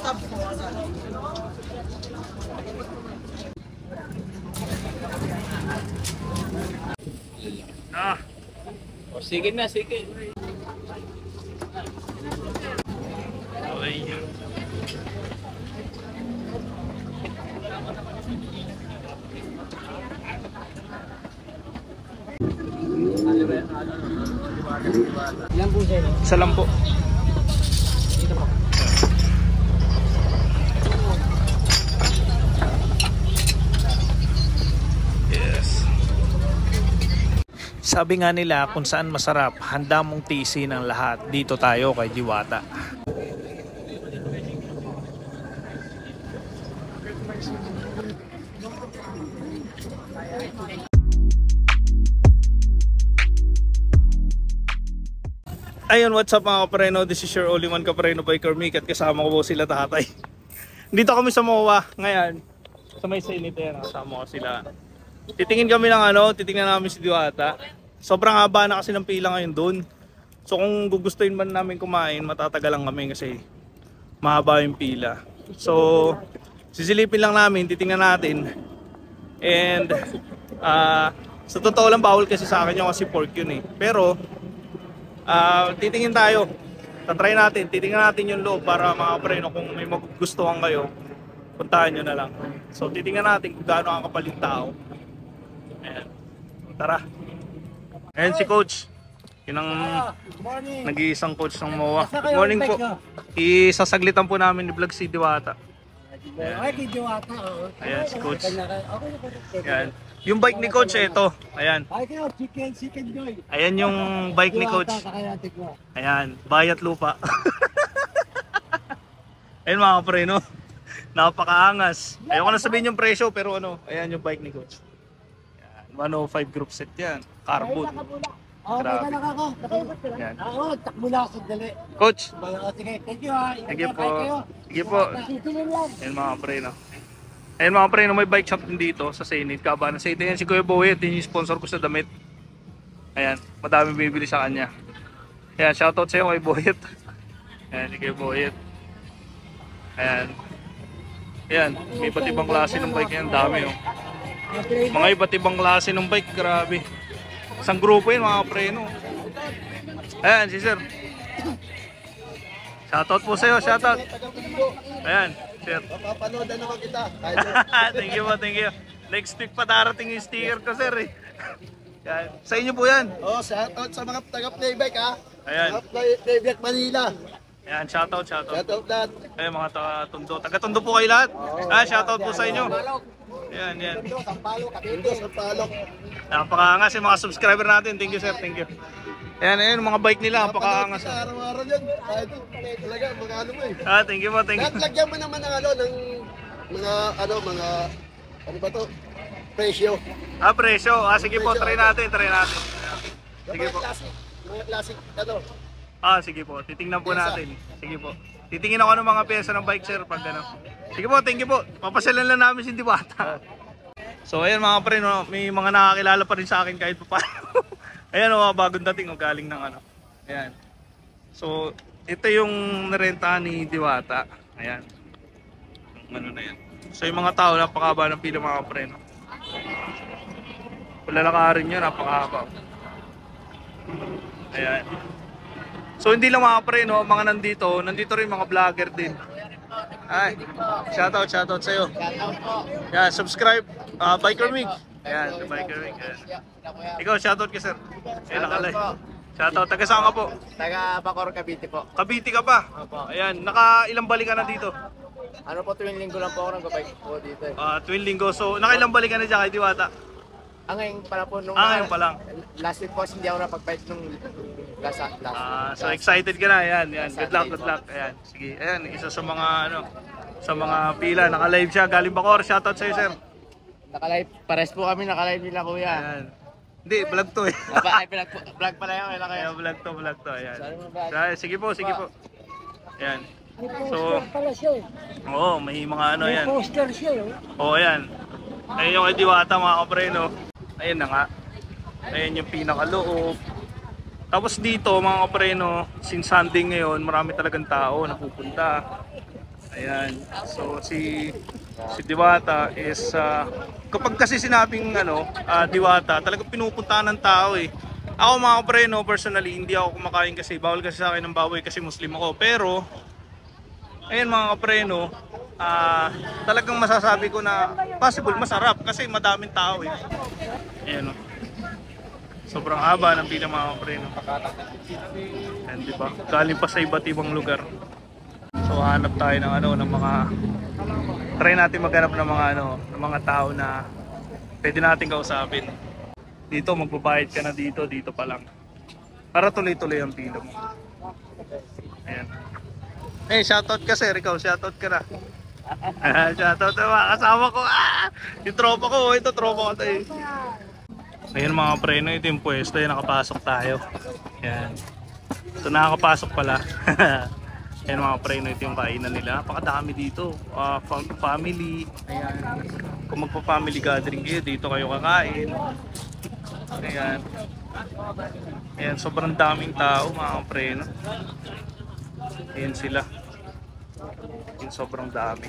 Ah. O, sige na, sige. Okay. Ilan po sir? Isa lang po. Dito po. Yes. Sabi nga nila kung saan masarap, handa mong tiisin ang lahat. Dito tayo kay Diwata. Ayun, what's up mga kapareno? This is your only one kapareno biker Mick at kasama ko po sila tatay. Dito kami sa MOA ngayon. Sa may Senate yan, kasama ko sila. Titingin kami ng titingnan namin si Diwata. Sobrang haba na kasi ng pila ngayon doon. So kung gugustuhin man namin kumain, matatagal lang kami kasi mahaba yung pila. So sisilipin lang namin, titingnan natin. And sa totoo lang bawal kasi sa akin yung kasi pork yun eh. Pero titingin tayo. Tatry natin, titingnan natin yung loob para mga preno kung may magugustuhan kayo, puntahan nyo na lang. So titingnan natin kung gaano ang kapal yung tao. Ayan. Tara. Ayan si coach. Yun ang nag-iisang coach ng MOA. Good morning po. Isasaglitan po namin ni vlog si Diwata. Ayan si coach. Ayan. Yung bike ni coach ito. Ayan. Ayan yung bike ni coach. Ayan, bayat lupa. Ayan mga preno. Napakaangas. Ayoko na sabihin yung presyo pero ayan yung bike ni coach. Ayan, 105 group set yan. Carbon. Grabe. Ayan. Takbo na ako sandali. Coach. Sige, thank you ha. Sige po. Sige po. Ayan mga preno. Ayan mga preno, may bike shop din dito sa Senate, Cabanas City. Ayan si Kuya Boyet, yung sponsor ko sa damit. Ayan, madami bibili sa kanya. Ayan, shoutout sa iyo kay Boyet. Ayan, si Kuya Boyet. Ayan. Ayan, may iba't ibang klase ng bike yan, dami oh. Mga iba't ibang klase ng bike, grabe. Isang grupo yun mga preno. Ayan, si sir. Shoutout po sa iyo, shoutout. Ayan. Papapanood naman kita. Thank you po, thank you. Next week pa darating yung sticker ko, sir eh. Yan. Sa inyo po yan. Shoutout sa mga taga-Playbike ha. Ayan. Playbike Manila. Ayan, shoutout. Shoutout lahat. Ayan, mga taga-Tondo. Taga-Tondo po kayo lahat. Shoutout po sa inyo. Ayan. Sampalok. Napakaangas yung mga subscriber natin. Thank you, sir. Thank you. Ayan, mga bike nila. Napakaangas. Araw-araw yan. Talaga, mga mo eh. Thank you po, thank you. Lagyan mo naman ng mga ano ba to? Presyo. Presyo. Sige po, try natin. Sige po. Mga classic Sige po. Titingnan po natin. Sige po. Titingin ako ng mga pyesa ng bike, sir, pag Sige po, thank you po. Papasyalan lang namin si Diwata. So, ayan mga pre, may mga nakakilala pa rin sa akin kahit pa paano. Ayan mga bagong dating galing ng Ayan. So, ito yung narentahan ni Diwata. Ayan. Na yan. So, yung mga tao, napakaba ng pila mga pre. Palalakarin nyo, napakaba. Ayan. So, hindi lang mga pre, mga nandito rin mga vlogger din. Ay, shoutout sa'yo. Yan, subscribe. Biker Mig. Ayan, Biker Mig. Ikaw, shoutout ka sir. Ayan, nakalay. Shoutout. Taga saan ka po? Taga Bacoor, Cavite po. Cavite ka pa? Opo. Ayan, nakailang balik ka na dito? Ano po, tuwing linggo lang po ako nag-bike po dito. Tuwing linggo. So, nakailang balik ka na dyan kay Diwata? Ngayon pala po nung ngayon pa lang. last week po hindi ako napag-bike nung last. So excited ka na. Ayan. Good luck. Ayan. Sige. Ayan, isa sa mga sa mga pila, naka-live siya galing Bacoor. Shoutout sa iyo, sir. Naka-live. Pares po kami naka-live nila kuya. Ayan. Hindi, vlog to eh. Vlog pala yan, kailan kayo? Vlog to. Ayan. Sige po. Ayan. So, may mga yan. Poster siya ayan. Ayan yung kay Diwata mga kapreno. Ayan na nga. Ayan yung pinakaloob. Tapos dito mga kapreno, since Sunday ngayon, marami talagang tao na pupunta. Ayan. So si Diwata is kapag kasi sinabing Diwata, talagang pinupuntahan ng tao eh. Ako mga kapre, no, personally, hindi ako kumakain kasi bawal kasi sa akin ng baboy kasi Muslim ako. Pero ayun mga kapre, no, talagang masasabi ko na possible masarap kasi madaming tao eh. Ayan, no. Sobrang haba ng pila mga kapre, no. Ayan, diba? Galing pa sa iba't ibang lugar. So hanap tayo ng ng mga try natin maghanap ng mga ng mga tao na pwede nating kausapin. Dito magbabayad ka na dito pa lang. Para tuloy-tuloy ang pila mo. Ayan. Eh, shoutout ka sir, ikaw shoutout ka na. Shoutout na mga kasama ko. Yung tropa ko, ito tropa ko tayo. Ayan mga preno, ito yung pwesto, nakapasok tayo. Ayan. So nakakapasok pala. Ayan mga preno, ito yung kainan nila. Napakadami dito. Family. Ayan. Kung magpa-family gathering kayo, dito kayo kakain. Ayan. Ayan, sobrang daming tao mga preno. Ayan sila. Ayan, sobrang dami.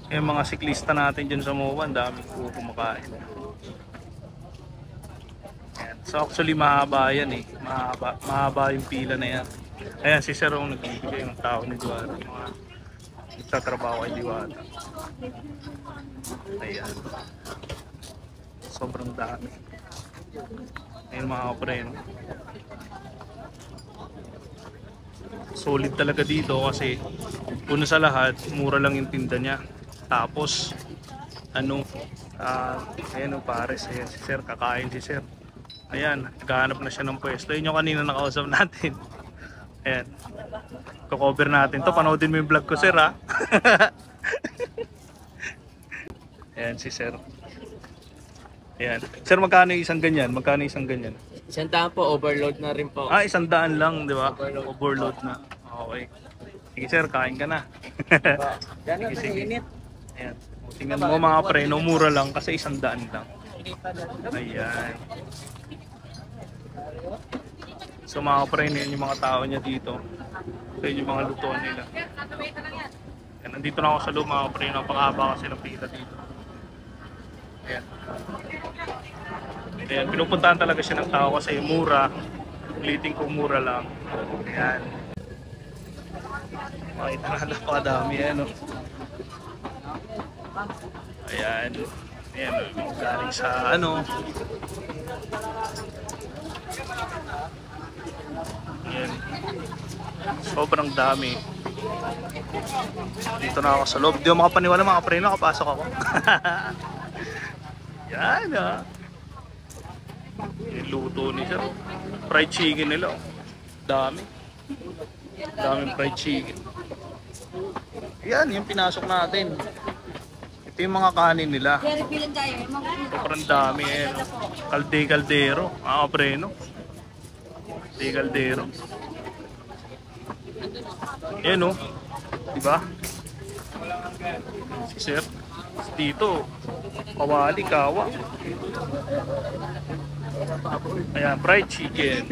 Ayan mga siklista natin dyan sa MOA, daming kumakain. Ayan. So actually mahaba yan eh. Mahaba yung pila na yan. Ayan si Sir ang nagbibigay ng tao ni Diwata. Mga nagtatrabaho kay Diwata. Ayan. Sobrang dami. Ayan mga kapre. Solid talaga dito kasi una sa lahat, mura lang yung tinda niya. Tapos ayan yung pares. Ayan si Sir, kakain si Sir. Ayan, naghahanap na siya ng pwesto. Yun yung kanina nakausap natin. Ayan. Ko-cover natin to. Panoodin mo yung vlog ko, Sir, ha? Ayan si Sir. Ayan. Sir, magkano isang ganyan? Magkano isang ganyan? 100 po, overload na rin po. 100 lang, di ba? Overload na. Okay. Sige, Sir, kain ka na. Sige, sige. Ayan. Tingnan mo mga preno, mura lang kasi 100 lang. Ayan. So mga preno, yun yung mga tao niya dito. So yun yung mga lutuan nila. Ayan, nandito na ako sa loob mga preno. Napakahaba kasi ng pila dito. Ayan. Ayan, pinupuntahan talaga siya ng tao kasi mura. Ulitin ko mura lang. Ayan. Makita na napakadami yan. Ayan. Ayan. Galing sa Ayan. Sobrang dami. Dito na ako sa loob. Di ako makapaniwala mga preno. Nakapasok ako. Yan yung luto ni Sir. Fried chicken nila. Dami. Daming fried chicken. Yan yung pinasok natin. Ito yung mga kanin nila. Sobrang dami. Kaldero. Mga preno. Kaldero. Yan o. Diba? Si Sir. Dito. Kawali, kawa. Ayan, fried chicken.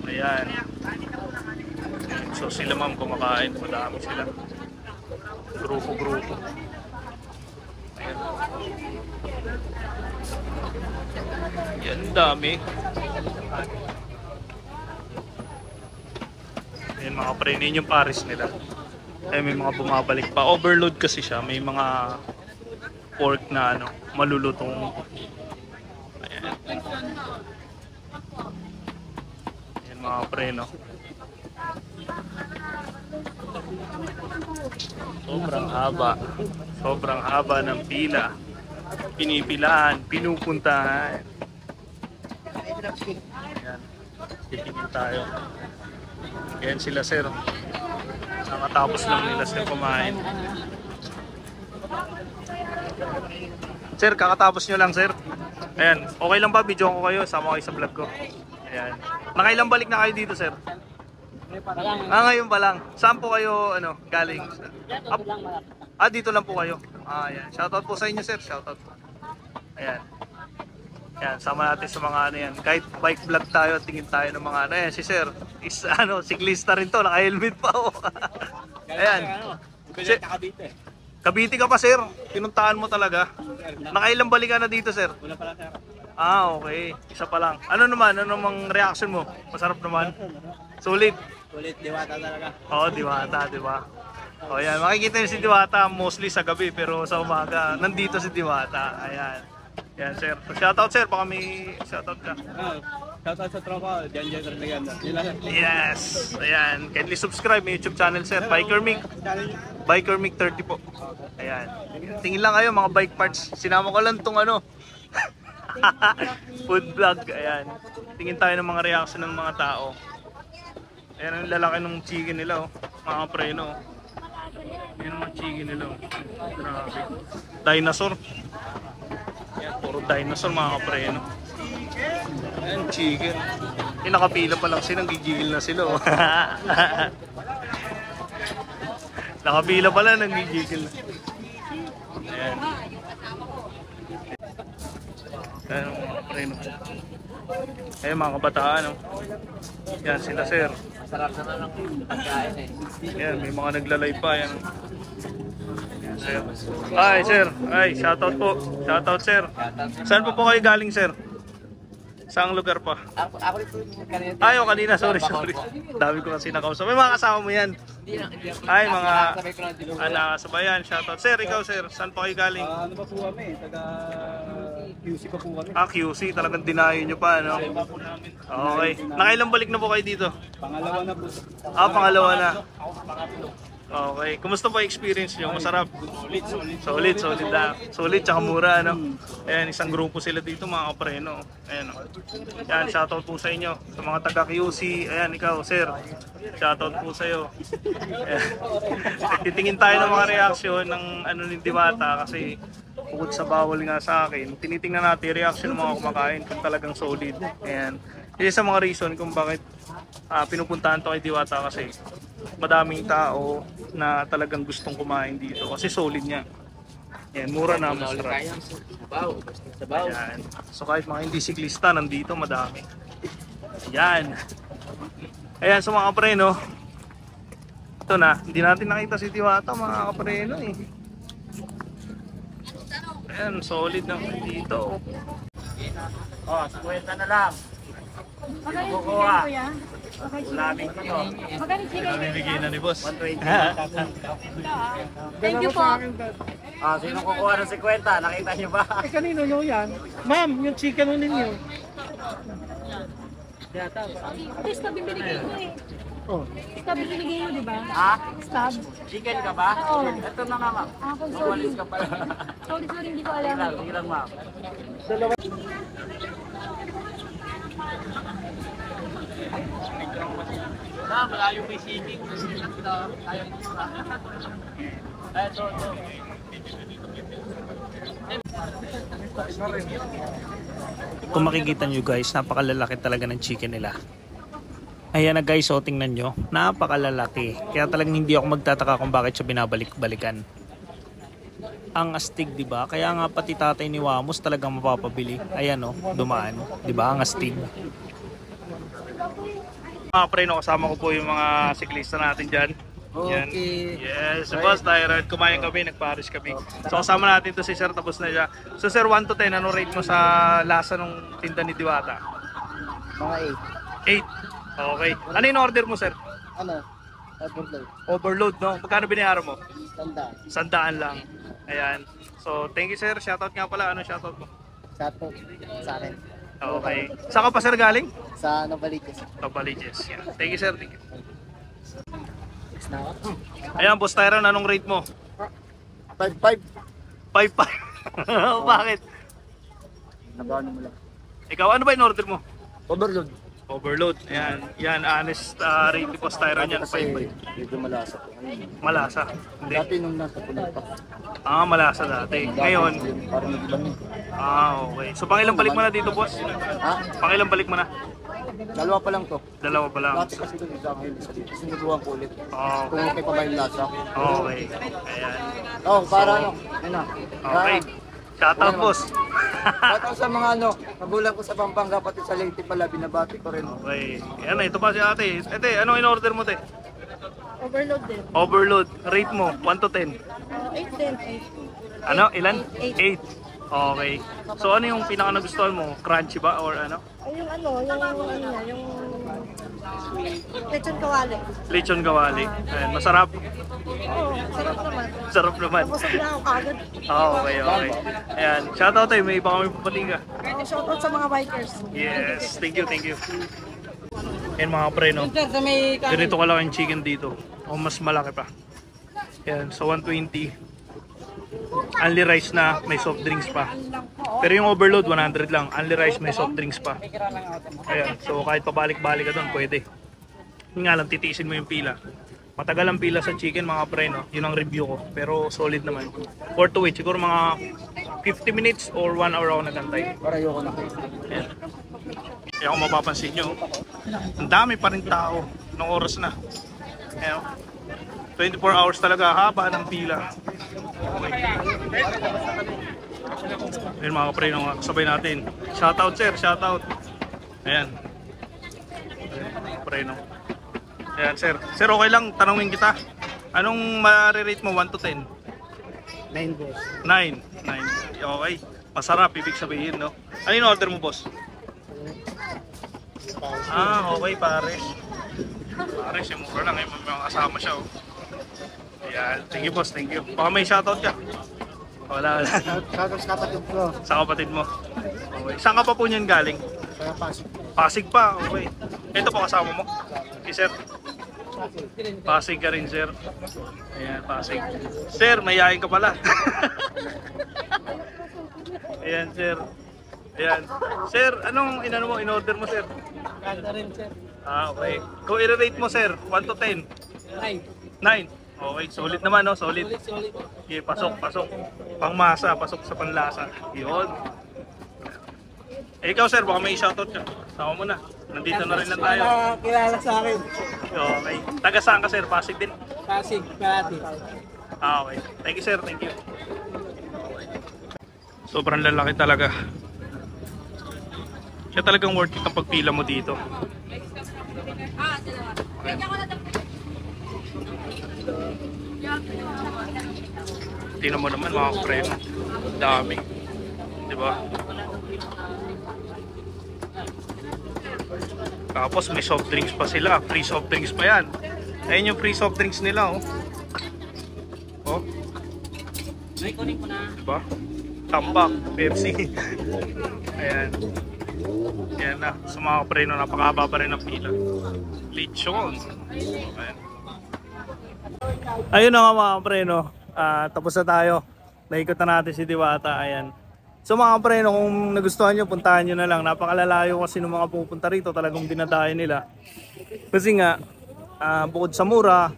Ayan. So sila ma'am kumakain. Madami sila. Grupo-grupo. Ayan. Yan, dami. Ayan mga preno, yung pares nila. Ay may mga bumabalik pa. Overload kasi siya. May mga pork na malulutong. Ayan. Ayan mga preno. Sobrang haba. Sobrang haba ng pila. Pinipilahan, pinupuntahan. Ayan. Titingin tayo. Ayan sila Sir. Nakatapos lang nila Sir kumain. Sir, kakatapos nyo lang Sir. Ayan, okay lang ba? Video ko kayo, sama kayo sa vlog ko. Ayan. Nakailang balik na kayo dito Sir? Ngayon pa lang. Saan po kayo galing? Dito lang po kayo. Ayan. Shoutout po sa inyo Sir. Shoutout po. Ayan. Ayan, sama natin sa mga yan. Kahit bike vlog tayo, tingin tayo ng mga Ayan, si Sir is siklista rin to, naka-helmet pa oh. Ayan. Si- Cavite ka pa, sir. Pinuntahan mo talaga. Nakailang balik ka na dito, sir? Wala pala sir. Ah, okay. Isa pa lang. Ano naman? Ano namang reaction mo? Masarap naman? Sulit? Ulit, diwata talaga. Oo, Diwata, di ba? O yan, makikita niyo si Diwata mostly sa gabi pero sa umaga nandito si Diwata. Ayan. Yan, sir. Shoutout, sir. Baka may shoutout ka. Shoutout sa tropa, Jan Reganda. Yes! Ayan. Kindly subscribe may YouTube channel, sir. Biker Mick. Biker Mick 30 po. Ayan. Tingin lang kayo mga bike parts. Sinama ko lang tong ano. Food vlog. Ayan. Tingin tayo ng mga reaction ng mga tao. Ayan ang lalaki ng chicken nila, oh. Mga preno. Ayan ang mga chicken nila, oh. Grabe. Dinosaur. Ayan, puro dinosaur mga kapreno. Ayan, chicken. Yung nakapila pa lang sila, gigigil na sila, oh. Nakapila pa lang, gigigil na. Ayan. Ayan mga kapreno. Ayan mga kabataan, oh. Yan sila, sir. Sarap naman ang pagkain eh. Yan, may mga nagla-live pa yan. Yan, sir. Ay, sir. Ay, shoutout po. Shoutout, sir. Saan po kayo galing, sir? Saang lugar pa? Ako rin po kanina. Ay, oh, kanina. Sorry. Dami ko kasi nakausap. May mga kasama mo yan. Hindi ako. Ay, mga Sabay ko lang dinugo. sabayan. Shoutout. Sir, ikaw, sir. Saan po kayo galing? Ano pa po kami? Taga QC pa po kami. Ah, QC. Talagang dinayo nyo pa, no? Okay. Nakailang balik na po kayo dito? Pangalawa na po. Ah, pangalawa na. Okay. Kumusta po yung experience nyo? Masarap? Solid lang. Solid tsaka mura, ano? Ayan, isang grupo sila dito, mga kapreno. Ayan, oh. Ayan, shoutout po sa inyo. Sa mga taga QC. Ayan, ikaw, sir. Shoutout po sa'yo. Ayan. Titingin tayo ng mga reaksyon ng ano ni Diwata kasi bukod sa bawal nga sa akin, tinitingnan natin yung reaction ng mga kumakain kung talagang solid. Ayan. Yan sa mga reason kung bakit pinupuntahan to kay Diwata kasi madaming tao na talagang gustong kumain dito kasi solid niya. Yan, mura na, masarap. Sabaw. Sabaw. Ayan. So kahit mga hindi siklista, nandito madami. Ayan. Ayan, so mga kapreno, ito na, hindi natin nakita si Diwata mga kapreno eh. Ayan, solid na dito. Oh, 50 na lang. Magkano yung chicken, kuya? Okay, Lamig ko to. Magkano yung chicken? Bibigyan na ni boss. 120. Thank you po. Ah, sino kukuha ng 50? Nakita niyo ba? Eh kanino nyo yan? Ma'am, yung chicken ninyo. Stab yung binigay ko eh. Oh. Stab yung binigay mo, di ba? Ha? Stab. Chicken ka ba? Oo. Ito na nga, ma'am. Ako, sorry. Umalis ka pala. Sorry, hindi ko alam. Sige lang, ma'am. Malayo may singing. Ayaw mo sa. Ay, ito. Kung makikita nyo guys, napakalalaki talaga ng chicken nila. Ayan na guys, so tingnan nyo, napakalalaki. Kaya talagang hindi ako magtataka kung bakit siya binabalik-balikan. Ang astig, di ba? Kaya nga pati tatay ni Wamos talagang mapapabili. Ayan oh, dumaan, di ba? Ang astig. Mga preno, kasama ko po yung mga siklista natin dyan. Yan. Okay. Yes, boss, tayo kumain kami, nagparis kami. So kasama natin to si sir, tapos na siya. So sir, 1 to 10, ano rate mo sa lasa ng tinda ni Diwata? Mga 8. Okay. Ano yung order mo, sir? 8. Ano? Overload. Overload, no? Magkano binayaran mo? Tanda. 100 lang. Ayan. So, thank you, sir. Shoutout nga pala. Ano shoutout mo? Sato sa akin. Okay. Saan ka pa, sir, galing? Sa Novaliches. Topaliches. Yeah. Thank you, sir. Thank you. Next na ako. Ayan, boss Tyron, anong rate mo? 5-5. 5-5. Bakit? Nabano mo lang. Ikaw, ano ba in order mo? Overload. Overload. Ayan. Yan, honest rate ni boss Tyron yan. 5-5. Medyo malasa po. Malasa. Hindi. Dati nung nasa puno pa. Ah, malasa dati. Ngayon, Parang nag-ibang yun. okay. So, pangilang balik mo na dito, boss? Ha? Pangilang balik mo na? Dalawa pa lang to. Dalawa pa lang. Dati kasi doon isa ngayon isa dito. Sinubuhan ko ulit. Oh, Kung okay pa ba yung lasa. okay. Ayan. Oh, para ano? Ayun na. Okay. Shoutout, boss. At sa mga magulang ko sa Pampanga, pati sa Leyte pala, binabati ko rin. Okay. Ayan, ito pa si ate. Ate, anong in-order mo, te? Overload din. Overload. Rate mo, 1 to 10. 8 din. Ano? Ilan? Eight. 8. Okay. So ano yung pinaka nagustuhan mo? Crunchy ba or ano? Ay, yung lechon kawali. Lechon kawali. Ayan, masarap. Oo, sarap naman. Sarap naman. Nabusog na ako kagad. Okay, okay. Ayan, shoutout tayo. May iba kami pupating ka. Shoutout sa mga bikers. Yes, thank you, thank you. Ayan mga pre, no? Ganito ka lang yung chicken dito. O mas malaki pa. Ayan, so 120. Only rice na, may soft drinks pa. Pero yung overload, 100 lang. Only rice, may soft drinks pa. Ayan, so kahit pabalik-balik ka doon, pwede. Yun nga lang, titiisin mo yung pila. Matagal ang pila sa chicken mga pre, no? Yun ang review ko. Pero solid naman. Or to wait, siguro mga 50 minutes or 1 hour ako nagantay. Ayan. Kaya kung mapapansin nyo, ang dami pa rin tao ng oras na. Ayan. 24 hours talaga, haba ng pila. Okay. Ayan mga kapre, kasabay natin. Shoutout sir, shoutout. Ayan. Ayan kapre, no. Ayan sir. Sir, okay lang, tanongin kita. Anong ma-rate mo 1 to 10? 9 boss. 9. 9. Okay. Masarap, ibig sabihin, no? Ano yung order mo, boss? Ah, okay, pares. Pares, yung mura lang. May mga kasama siya, oh. Ayan. Thank you, boss. Thank you. Baka may shoutout ka? Wala. Shoutout sa kapatid ko. Sa kapatid mo. Okay. Saan ka pa po niyan galing? Sa Pasig. Pasig pa, okay. Ito po kasama mo? Okay, sir. Pasig ka rin, sir. Ayan, Pasig. Sir, mayayain ka pala. Ayan, sir. Ayan. Sir, anong inano mo, in-order mo, sir? Kanta rin, sir. Ah, okay. Kung i-rate mo, sir, 1 to 10? 9. 9. Okay, solid naman, no? Solid. Solid. Okay, pasok, pasok. Pangmasa, pasok sa panlasa. Yun. Eh, ikaw, sir, baka may shoutout ka. Sama mo na. Nandito na rin lang tayo. Kilala sa akin. Okay. Taga saan ka, sir? Pasig din? Pasig, Kalati. Ah, okay. Thank you, sir. Thank you. Sobrang lalaki talaga. Kaya talagang worth it ang pagpila mo dito. Tingnan mo naman mga preno. Dami. Diba? Tapos may soft drinks pa sila. Free soft drinks pa yan. Ayun yung free soft drinks nila, oh. Oh. Diba? Tambak, Pepsi. Ayan. Ayan na. Sa mga preno, napakahaba pa rin ang pila. Lechon. Ayan. Ayun na nga mga preno. Tapos na tayo. Naikot na natin si Diwata. Ayan. So mga preno, kung nagustuhan nyo, puntahan nyo na lang. Napakalalayo kasi ng mga pupunta rito. Talagang dinadayo nila. Kasi nga, bukod sa mura,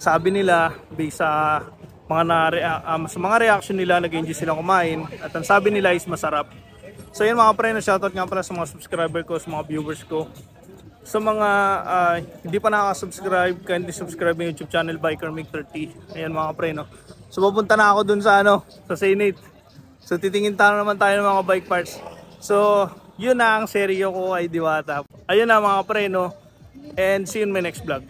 sabi nila, based sa mga reaction nila, nag-enjoy sila kumain. At ang sabi nila is masarap. So yun mga preno, shoutout nga pala sa mga subscriber ko, sa mga viewers ko. Sa mga hindi pa nakaka-subscribe, kindly subscribe yung YouTube channel Biker Mig 30. Ayan mga preno. So pupunta na ako dun sa sa Senate. So titingin tayo naman tayo ng mga bike parts. So yun na ang seryo ko kay Diwata. Ayun na mga preno. And see you in my next vlog.